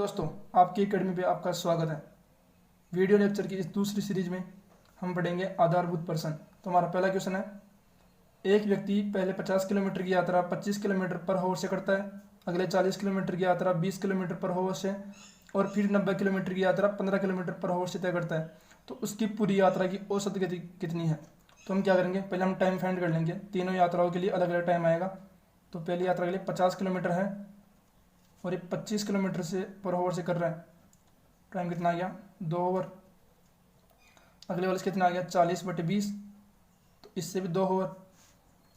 दोस्तों, आपकी एकेडमी पे आपका स्वागत है। वीडियो लेक्चर की इस दूसरी सीरीज में हम पढ़ेंगे आधारभूत प्रश्न। तो हमारा पहला क्वेश्चन है, एक व्यक्ति पहले 50 किलोमीटर की यात्रा 25 किलोमीटर पर आवर से करता है, अगले 40 किलोमीटर की यात्रा 20 किलोमीटर पर आवर से और फिर 90 किलोमीटर की यात्रा 15 किलोमीटर पर आवर से तय करता है। तो उसकी पूरी यात्रा की औसत गति कितनी है? तो हम क्या करेंगे, पहले हम टाइम फाइंड कर लेंगे। तीनों यात्राओं के लिए अलग अलग टाइम आएगा। तो पहली यात्रा के लिए 50 किलोमीटर है और ये 25 किलोमीटर से पर आवर से कर रहा है। टाइम कितना आ गया? 2 आवर। अगले वाले से कितना आ गया? 40/20, तो इससे भी 2 आवर।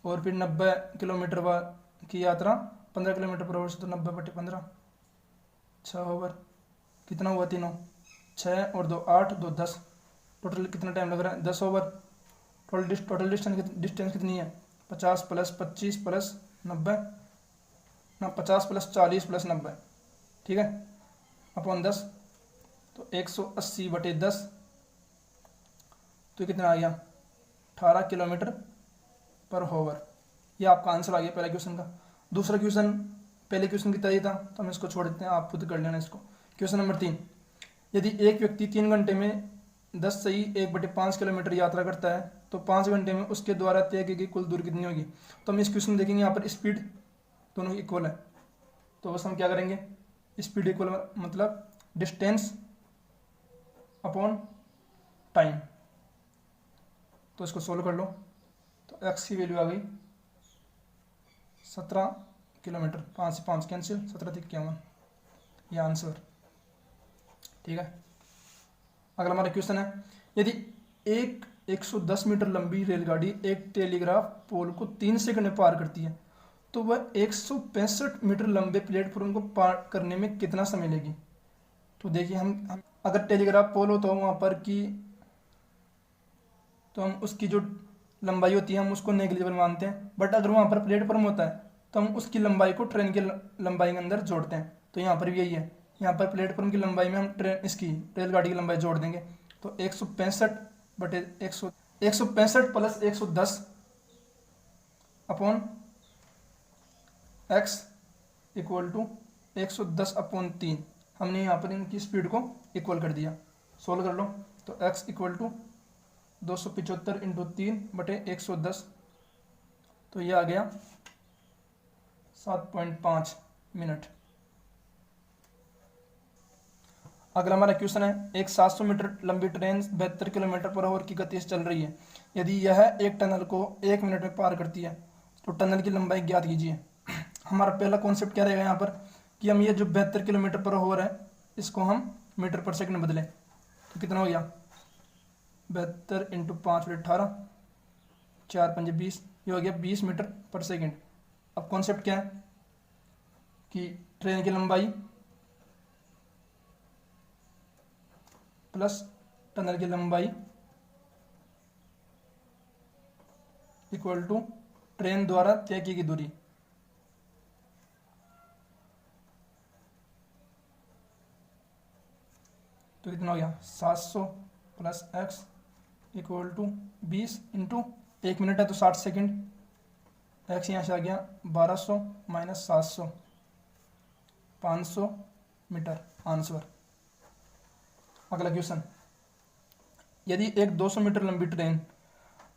और फिर 90 किलोमीटर की यात्रा 15 किलोमीटर पर आवर से, तो 90/15 6 आवर। कितना हुआ? तीनों 6 और 2 8, 2 10। टोटल कितना टाइम लग रहा है? 10 ओवर। टोटल डिस्टेंस कितनी है? 50 + 25 + 90 ना, 50 + 40 + 90, ठीक है, अपॉन 10। तो 180/10, तो कितना आ गया? 18 किलोमीटर पर आवर। ये आपका आंसर आ गया पहले क्वेश्चन का। दूसरा क्वेश्चन पहले क्वेश्चन की तरह ही था, तो हम इसको छोड़ देते हैं, आप खुद कर लेना इसको। क्वेश्चन नंबर 3, यदि एक व्यक्ति 3 घंटे में 10 सही 1/5 किलोमीटर यात्रा करता है, तो 5 घंटे में उसके द्वारा तय की गई कुल दूरी कितनी होगी? तो हम इस क्वेश्चन में देखेंगे, यहाँ पर स्पीड दोनों इक्वल है। तो बस हम क्या करेंगे, स्पीड इक्वल मतलब डिस्टेंस अपॉन टाइम। तो इसको सोल्व कर लो। तो x की वैल्यू आ गई 17 किलोमीटर। 5 से 5 कैंसिल, 17 × 51, ये आंसर, ठीक है। अगला हमारा क्वेश्चन है, यदि एक 110 मीटर लंबी रेलगाड़ी एक टेलीग्राफ पोल को 3 सेकंड में पार करती है, तो वह 165 मीटर लंबे प्लेटफॉर्म को पार करने में कितना समय लेगी? तो देखिए, हम अगर टेलीग्राफ पोल हो तो वहाँ पर की, तो हम उसकी जो लंबाई होती है हम उसको नेग्लिजिबल मानते हैं। बट अगर वहाँ पर प्लेटफॉर्म होता है तो हम उसकी लंबाई को ट्रेन की लंबाई के अंदर जोड़ते हैं। तो यहाँ पर भी यही है, यहाँ पर प्लेटफॉर्म की लंबाई में हम इसकी रेलगाड़ी की लंबाई जोड़ देंगे। तो 165 + 110 अपॉन x = 110/3। हमने यहाँ पर इनकी स्पीड को इक्वल कर दिया। सोल्व कर लो। तो x = 275 × 3/110, तो ये आ गया 7.5 मिनट। अगला हमारा क्वेश्चन है, एक 700 मीटर लंबी ट्रेन 72 किलोमीटर पर आवर की गति से चल रही है। यदि यह एक टनल को 1 मिनट में पार करती है, तो टनल की लंबाई ज्ञात कीजिए। हमारा पहला कॉन्सेप्ट क्या रहेगा यहाँ पर, कि हम ये जो 72 किलोमीटर पर आवर है इसको हम मीटर पर सेकंड में बदलें। तो कितना हो गया? 72 × 5/18, 4 × 5 = 20, ये हो गया 20 मीटर पर सेकंड। अब कॉन्सेप्ट क्या है कि ट्रेन की लंबाई प्लस टनल की लंबाई इक्वल टू ट्रेन द्वारा तय की गई दूरी। तो कितना हो गया? 700 + x = 20 × 1 मिनट है तो 60 सेकंड। x यहाँ से आ गया 1200 - 700, 500 मीटर, आंसर। अगला क्वेश्चन, यदि एक 200 मीटर लंबी ट्रेन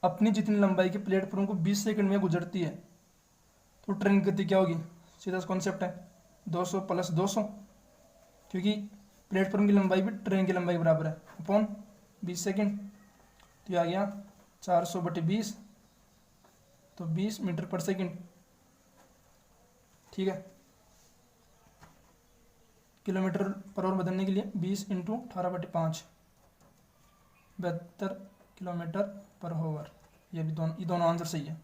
अपनी जितनी लंबाई के प्लेटफॉर्म को 20 सेकंड में गुजरती है, तो ट्रेन की गति क्या होगी? सीधा कॉन्सेप्ट है, 200 + 200, क्योंकि प्लेटफॉर्म की लंबाई भी ट्रेन की लंबाई बराबर है, अपॉन 20 सेकंड। तो ये आ गया 400/20, तो 20 मीटर पर सेकंड, ठीक है। किलोमीटर पर आवर बदलने के लिए 20 × 18/5, 72 किलोमीटर पर आवर। ये दोनों आंसर सही है,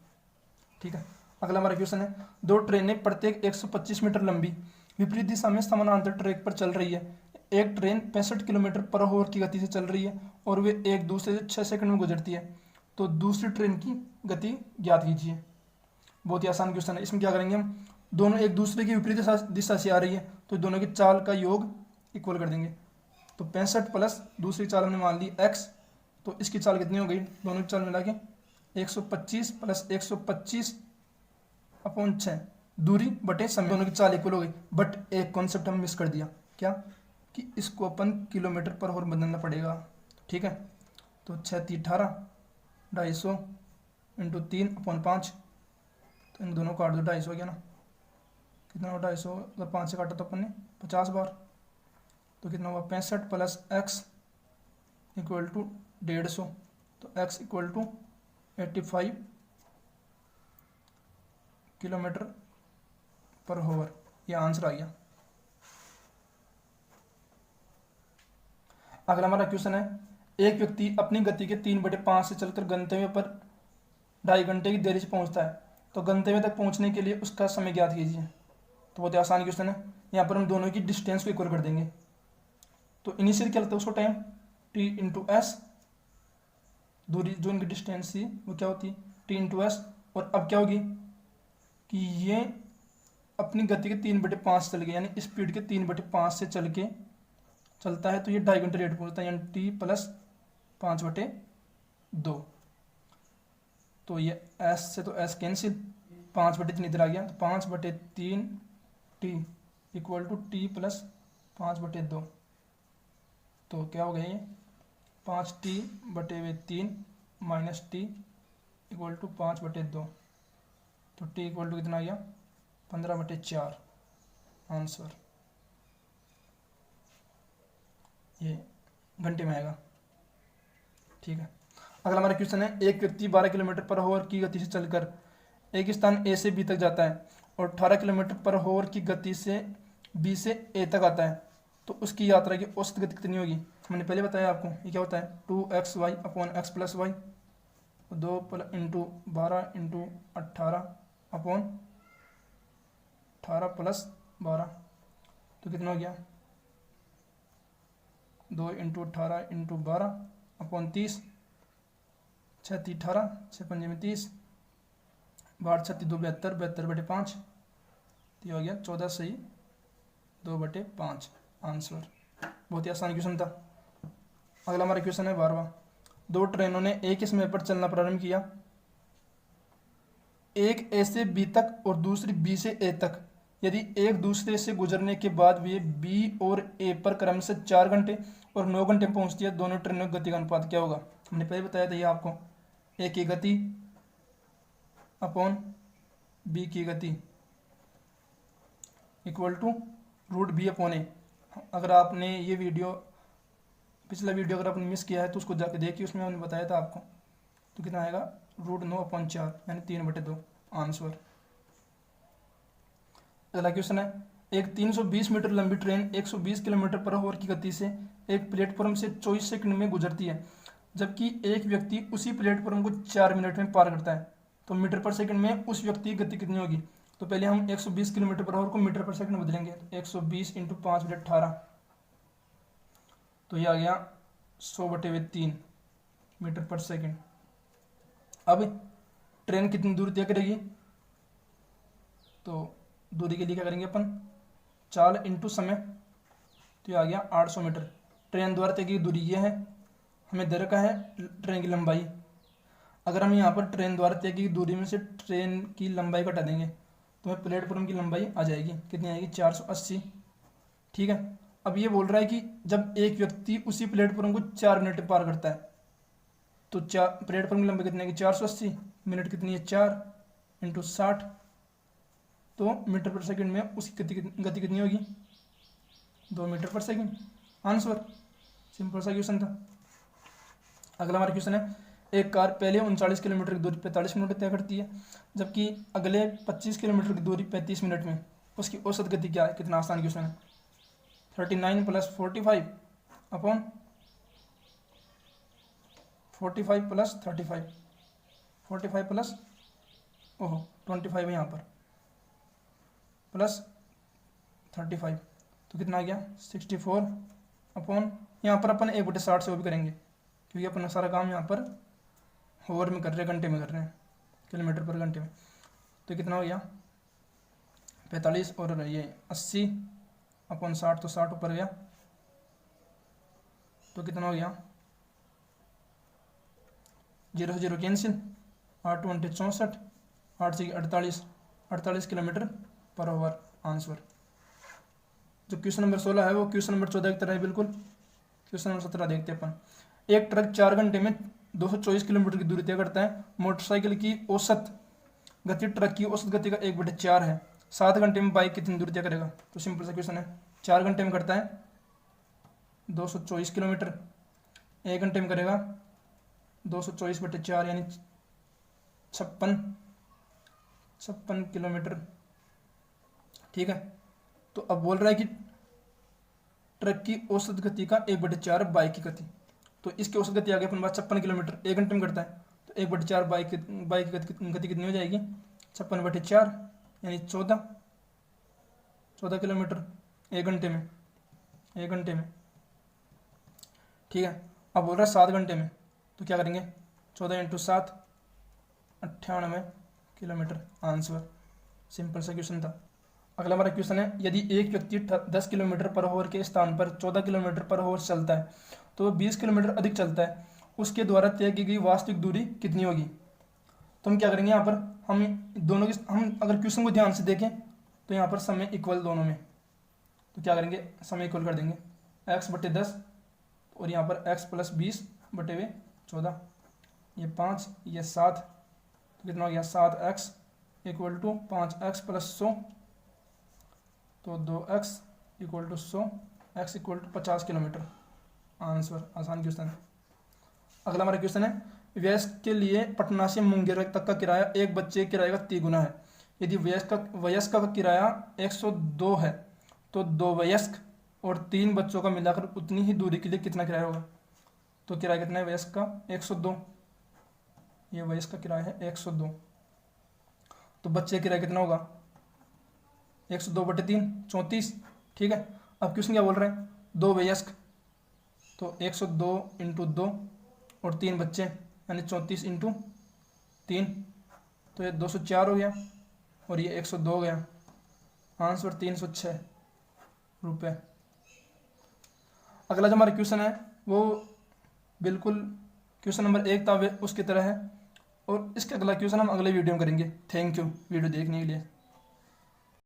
ठीक है। अगला हमारा क्वेश्चन है, दो ट्रेनें प्रत्येक 125 मीटर लंबी विपरीत दिशा में समानांतर ट्रैक पर चल रही है। एक ट्रेन 65 किलोमीटर पर आवर की गति से चल रही है और वे एक दूसरे से 6 सेकंड में गुजरती है, तो दूसरी ट्रेन की गति ज्ञात कीजिए। बहुत ही आसान क्वेश्चन है। इसमें क्या करेंगे, हम दोनों एक दूसरे की विपरीत दिशा से आ रही है तो दोनों की चाल का योग इक्वल कर देंगे। तो 65 प्लस दूसरी चाल हमने मान ली x, तो इसकी चाल कितनी हो गई? दोनों की चाल मिला के 125 + 125/6 दूरी बटे समय, दोनों की चाल इक्वल हो गई। बट एक कॉन्सेप्ट हम मिस कर दिया, क्या? कि इसको अपन किलोमीटर पर आवर बदलना पड़ेगा। ठीक है, तो 6×3 = 18, 250 इंटू 3/5, तो इन दोनों काट दो, 250 हो गया ना। कितना हुआ 250, अगर 5 से काटा तो अपन ने 50 बार, तो कितना हुआ 65 प्लस x इक्वल टू 150, तो x equal to 85 kilometre per hour, ये आंसर आ गया। अगला हमारा क्वेश्चन है, एक व्यक्ति अपनी गति के 3/5 से चलकर गंतव्य पर 2.5 घंटे की देरी से पहुंचता है, तो गंतव्य तक पहुंचने के लिए उसका समय ज्ञात कीजिए। तो बहुत ही आसान क्वेश्चन है, यहाँ पर हम दोनों की डिस्टेंस को इक्वल कर देंगे। तो इनिशियल क्या लगता है उसको टाइम, t इंटू एस, दूरी जो इनकी डिस्टेंस थी वो क्या होती है t इंटू एस, और अब क्या होगी कि ये अपनी गति के 3/5 चल गए, यानी स्पीड के 3/5 से चलता है, तो ये 2.5 घंटे लेट पहुंचता है, यानी t प्लस 5/2। तो ये s से तो s कैंसिल, 5/3 इधर आ गया, तो 5/3 t equal to t plus 5/2। तो क्या हो गया ये 5t/3 minus t equal to 5/2, तो t इक्वल टू कितना आ गया 15/4 आंसर, ये घंटे में आएगा। ठीक है, अगला हमारा क्वेश्चन है, एक व्यक्ति 12 किलोमीटर पर आवर की गति से चलकर एक स्थान ए से बी तक जाता है और 18 किलोमीटर पर आवर की गति से बी से ए तक आता है, तो उसकी यात्रा की औसत गति कितनी होगी। हमने पहले बताया आपको, ये क्या होता है 2xy upon x plus y, 2 into 12 into 18 upon 18 plus 12, तो कितना हो गया 2 इंटू 18 इंटू 12 अपॉन 30, 6×3 = 18, 6×5 = 30, 12×6 = 72, 72/5, तो ये हो गया 14 सही 2/5 आंसर। बहुत ही आसान क्वेश्चन था। अगला हमारा क्वेश्चन है 12वां, दो ट्रेनों ने एक ही समय पर चलना प्रारंभ किया, एक ए से बी तक और दूसरी बी से ए तक। यदि एक दूसरे से गुजरने के बाद वे बी और ए पर क्रमशः 4 घंटे और 9 घंटे में पहुंचती है, दोनों ट्रेनों की गति का अनुपात क्या होगा। हमने पहले बताया था ये आपको, ए की गति अपॉन बी की गति इक्वल टू √b अपॉन ए। अगर आपने ये वीडियो, पिछला वीडियो अगर आपने मिस किया है तो उसको जाके देखिए, उसमें हमने बताया था आपको। तो कितना आएगा √9/4 यानी 3/2 आंसर। अगला क्वेश्चन है, एक 320 मीटर लंबी ट्रेन 120 किलोमीटर पर आवर की गति से एक प्लेटफॉर्म से 24 सेकंड में गुजरती है, जबकि एक व्यक्ति उसी प्लेटफॉर्म को 4 मिनट में पार करता है, तो मीटर पर सेकंड में उस व्यक्ति की गति कितनी होगी। तो पहले हम 120 किलोमीटर पर आवर को मीटर पर सेकंड बदलेंगे, 120 इंटू 5/18, तो ये आ गया 100/3 मीटर पर सेकंड। अब ट्रेन कितनी दूर तय करेगी, तो दूरी के लिए क्या करेंगे अपन, चाल इंटू समय, तो ये आ गया 800 मीटर। ट्रेन द्वारा तय की दूरी ये है, हमें दे रखा है ट्रेन की लंबाई। अगर हम यहाँ पर ट्रेन द्वारा तय की दूरी में से ट्रेन की लंबाई घटा देंगे तो हमें प्लेटफॉर्म की लंबाई आ जाएगी, कितनी आएगी 480। ठीक है, अब ये बोल रहा है कि जब एक व्यक्ति उसी प्लेटफॉर्म को 4 मिनट पार करता है, तो प्लेटफॉर्म की लंबाई कितनी आएगी 480, मिनट कितनी है 4 इंटू 60, तो मीटर पर सेकंड में उसकी गति कितनी होगी 2 मीटर पर सेकंड आंसर। सिंपल सा क्वेश्चन था। अगला हमारा क्वेश्चन है, एक कार पहले 39 किलोमीटर की दूरी 45 मिनट तय करती है, जबकि अगले 25 किलोमीटर की दूरी 35 मिनट में, उसकी औसत गति क्या है। कितना आसान क्वेश्चन है, 39 + 45 अपॉन 45 + 35, 45 प्लस 25 है यहाँ पर प्लस 35, तो कितना आ गया 64 अपॉन, यहाँ पर अपन 1/60 से वो भी करेंगे क्योंकि अपना सारा काम यहाँ पर ओवर में कर रहे हैं, घंटे में कर रहे हैं, किलोमीटर पर घंटे में। तो कितना हो गया 45 और ये 80 अपॉन 60, तो 60 ऊपर गया, तो कितना हो गया 0 से 0 कैंसिल, 8 × 2 = 64, 8 से 48 किलोमीटर पर आवर आंसर। जो क्वेश्चन नंबर 16 है वो क्वेश्चन नंबर 14 की तरह है बिल्कुल। क्वेश्चन नंबर 17 देखते हैं अपन। एक ट्रक 4 घंटे में 224 किलोमीटर की दूरी तय करता है। मोटरसाइकिल की औसत गति ट्रक की औसत गति का 1/4 है। 7 घंटे में बाइक कितनी दूरी तय करेगा? तो सिंपल सा क्वेश्चन है। 4 घंटे में करता है 224 किलोमीटर, 1 घंटे में करेगा 224/4 यानी 56 किलोमीटर। ठीक है, तो अब बोल रहा है कि ट्रक की औसत गति का 1/4 बाइक की गति। तो इसकी औसत गति आ गई अपन बात 56 किलोमीटर, 1 घंटे में करता है, तो 1/4 बाइक की गति कितनी हो जाएगी? 56/4 यानी 14 किलोमीटर 1 घंटे में, 1 घंटे में। ठीक है, अब बोल रहा है 7 घंटे में, तो क्या करेंगे? 14 × 7 98 किलोमीटर आंसर। सिंपल सा क्वेश्चन था। अगला हमारा क्वेश्चन है, यदि एक व्यक्ति 10 किलोमीटर पर आवर के स्थान पर 14 किलोमीटर पर आवर चलता है तो वह 20 किलोमीटर अधिक चलता है, उसके द्वारा तय की गई वास्तविक दूरी कितनी होगी? तो हम क्या करेंगे यहाँ पर, हम दोनों की, हम अगर क्वेश्चन को ध्यान से देखें तो यहाँ पर समय इक्वल दोनों में, तो क्या करेंगे? समय इक्वल कर देंगे, x/10 और यहाँ पर x + 20/14, ये 5 ये 7, तो कितना हो गया? 7x = 5x + 100, तो 2x = 100, x = 50 किलोमीटर आंसर। आसान क्वेश्चन है। अगला हमारा क्वेश्चन है, वयस्क के लिए पटना से मुंगेर तक का किराया एक बच्चे के किराए का 3 गुना है। यदि वयस्क का किराया 102 है तो 2 वयस्क और 3 बच्चों का मिलाकर उतनी ही दूरी के लिए कितना किराया होगा? तो किराया कितना है वयस्क का? 102, ये वयस्क का किराया है 102, तो बच्चे का किराया कितना होगा? 102/3 34। ठीक है, अब क्वेश्चन क्या बोल रहे हैं? 2 वयस्क, तो 102 × 2 और 3 बच्चे यानी 34 × 3, तो ये 204 हो गया और ये 102 हो गया आंसर 306 रुपये। अगला जो हमारा क्वेश्चन है वो बिल्कुल क्वेश्चन नंबर 1 था उसकी तरह है, और इसका अगला क्वेश्चन हम अगले वीडियो में करेंगे। थैंक यू वीडियो देखने के लिए।